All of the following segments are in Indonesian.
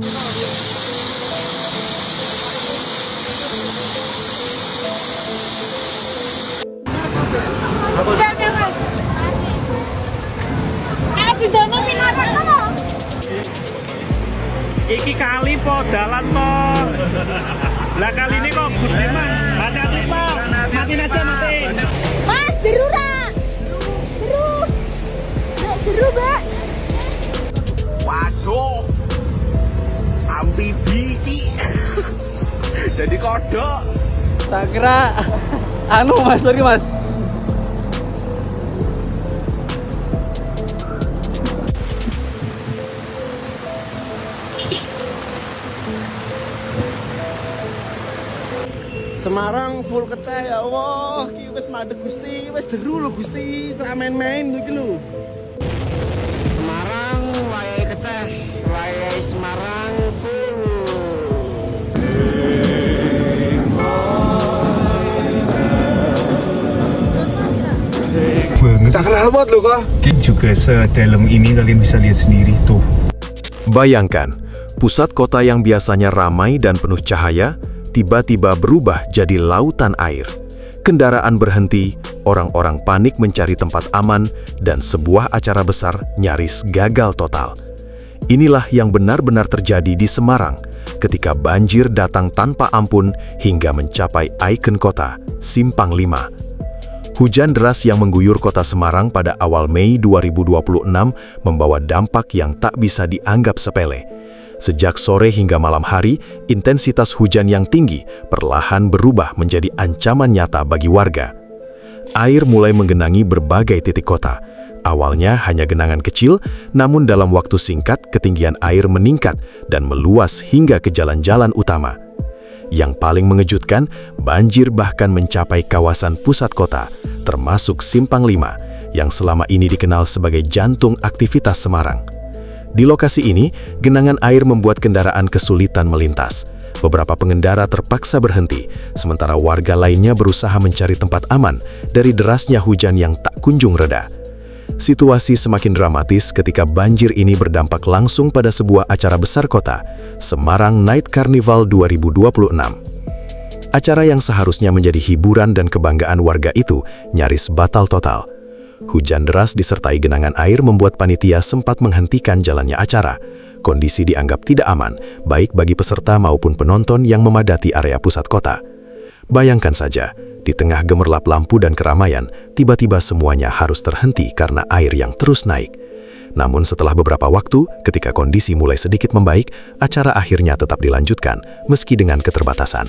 Udah, Mas. Sudono Pinata apa? Iki kali po dalan po. Lah kali ini kok gede man. Hati-hati po. Matiin aja matiin. Mas, jeru ra. Jeru, Mbak. Waduh, amfibi jadi kodok. Tak kira mas, sorry mas. Semarang full keceh ya Allah. Ki wis madhep Gusti, wis jeru lho Gusti, ora main-main iki lho. Semarang wayahe keceh, wayahe Semarang full. Tak kenal banget loh kok. Juga sedalam ini kalian bisa lihat sendiri tuh. Bayangkan, pusat kota yang biasanya ramai dan penuh cahaya, tiba-tiba berubah jadi lautan air. Kendaraan berhenti, orang-orang panik mencari tempat aman, dan sebuah acara besar nyaris gagal total. Inilah yang benar-benar terjadi di Semarang ketika banjir datang tanpa ampun hingga mencapai ikon kota, Simpang 5. Hujan deras yang mengguyur kota Semarang pada awal Mei 2026 membawa dampak yang tak bisa dianggap sepele. Sejak sore hingga malam hari, intensitas hujan yang tinggi perlahan berubah menjadi ancaman nyata bagi warga. Air mulai menggenangi berbagai titik kota. Awalnya hanya genangan kecil, namun dalam waktu singkat ketinggian air meningkat dan meluas hingga ke jalan-jalan utama. Yang paling mengejutkan, banjir bahkan mencapai kawasan pusat kota, termasuk Simpang 5, yang selama ini dikenal sebagai jantung aktivitas Semarang. Di lokasi ini, genangan air membuat kendaraan kesulitan melintas. Beberapa pengendara terpaksa berhenti, sementara warga lainnya berusaha mencari tempat aman dari derasnya hujan yang tak kunjung reda. Situasi semakin dramatis ketika banjir ini berdampak langsung pada sebuah acara besar kota, Semarang Night Carnival 2026. Acara yang seharusnya menjadi hiburan dan kebanggaan warga itu nyaris batal total. Hujan deras disertai genangan air membuat panitia sempat menghentikan jalannya acara. Kondisi dianggap tidak aman, baik bagi peserta maupun penonton yang memadati area pusat kota. Bayangkan saja, di tengah gemerlap lampu dan keramaian, tiba-tiba semuanya harus terhenti karena air yang terus naik. Namun setelah beberapa waktu, ketika kondisi mulai sedikit membaik, acara akhirnya tetap dilanjutkan, meski dengan keterbatasan.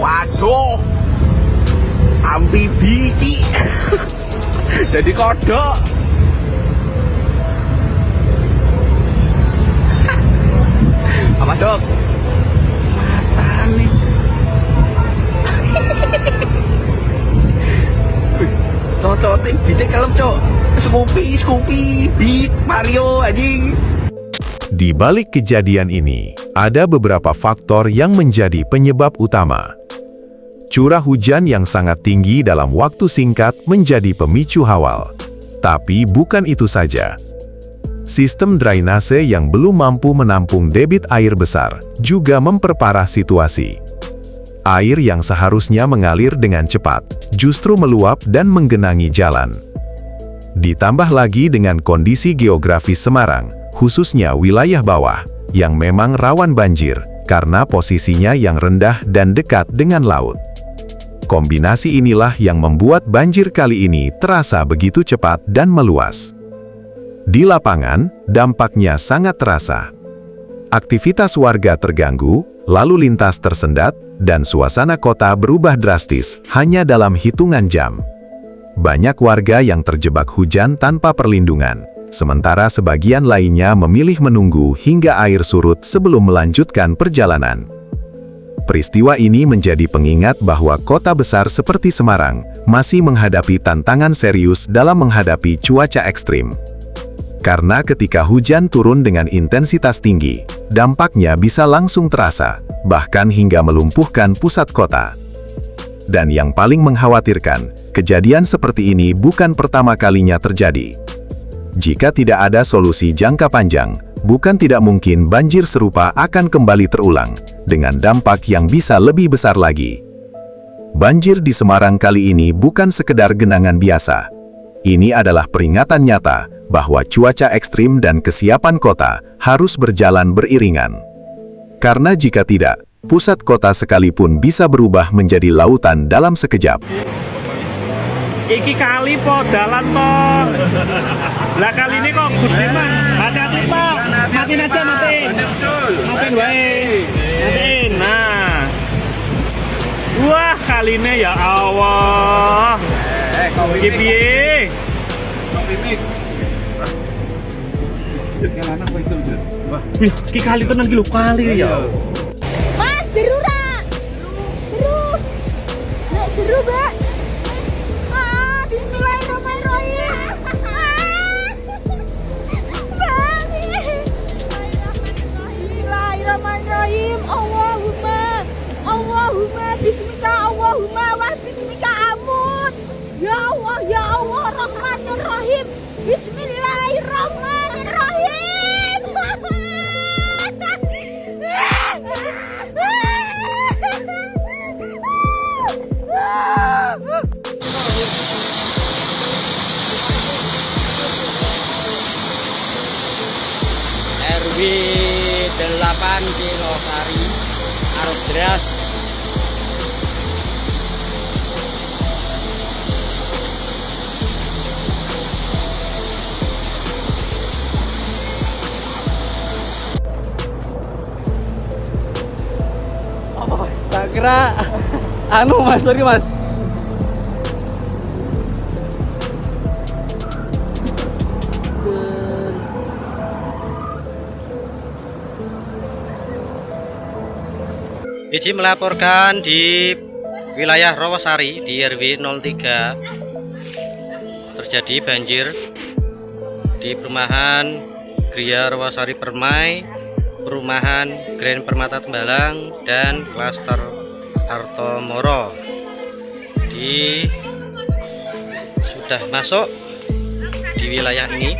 Waduh, amfibi jadi kodok. Apa dok? Mata nih. Cocok bite kalem cok. Scoopy, Beat, Mario anjing. Di balik kejadian ini, ada beberapa faktor yang menjadi penyebab utama. Curah hujan yang sangat tinggi dalam waktu singkat menjadi pemicu awal. Tapi bukan itu saja. Sistem drainase yang belum mampu menampung debit air besar juga memperparah situasi. Air yang seharusnya mengalir dengan cepat, justru meluap dan menggenangi jalan. Ditambah lagi dengan kondisi geografis Semarang, khususnya wilayah bawah, yang memang rawan banjir karena posisinya yang rendah dan dekat dengan laut. Kombinasi inilah yang membuat banjir kali ini terasa begitu cepat dan meluas. Di lapangan, dampaknya sangat terasa. Aktivitas warga terganggu, lalu lintas tersendat, dan suasana kota berubah drastis hanya dalam hitungan jam. Banyak warga yang terjebak hujan tanpa perlindungan, sementara sebagian lainnya memilih menunggu hingga air surut sebelum melanjutkan perjalanan. Peristiwa ini menjadi pengingat bahwa kota besar seperti Semarang masih menghadapi tantangan serius dalam menghadapi cuaca ekstrim. Karena ketika hujan turun dengan intensitas tinggi, dampaknya bisa langsung terasa, bahkan hingga melumpuhkan pusat kota. Dan yang paling mengkhawatirkan, kejadian seperti ini bukan pertama kalinya terjadi. Jika tidak ada solusi jangka panjang, bukan tidak mungkin banjir serupa akan kembali terulang, dengan dampak yang bisa lebih besar lagi. Banjir di Semarang kali ini bukan sekedar genangan biasa. Ini adalah peringatan nyata bahwa cuaca ekstrim dan kesiapan kota harus berjalan beriringan. Karena jika tidak, pusat kota sekalipun bisa berubah menjadi lautan dalam sekejap. Iki kali po dalan po. Lah kali ini kok gede man. Hati-hati po. Matiin aja, matiin. Matiin wae. Matiin. Nah. Wah, kali ini ya Allah. Iki piye? Wih, iki kali tenan ki lho kali ya. Mas, jeru ra? Jeru. Nek jeru, Mbak. Bismillahirrahmanirrahim. Bismillahirrahmanirrahim. Allahumma bismika Allahumma wa bismika amut. Ya Allah Rahmanir Rahim. Bismillahirrahmanirrahim. RW 8 Kilosari arep deras. Tak kira anu Mas, sorry Mas. Izin melaporkan di wilayah Rawasari di RW 03 terjadi banjir di perumahan Gria Rawasari Permai, perumahan Grand Permata Tembalang, dan klaster Arto Moro. Sudah masuk di wilayah ini.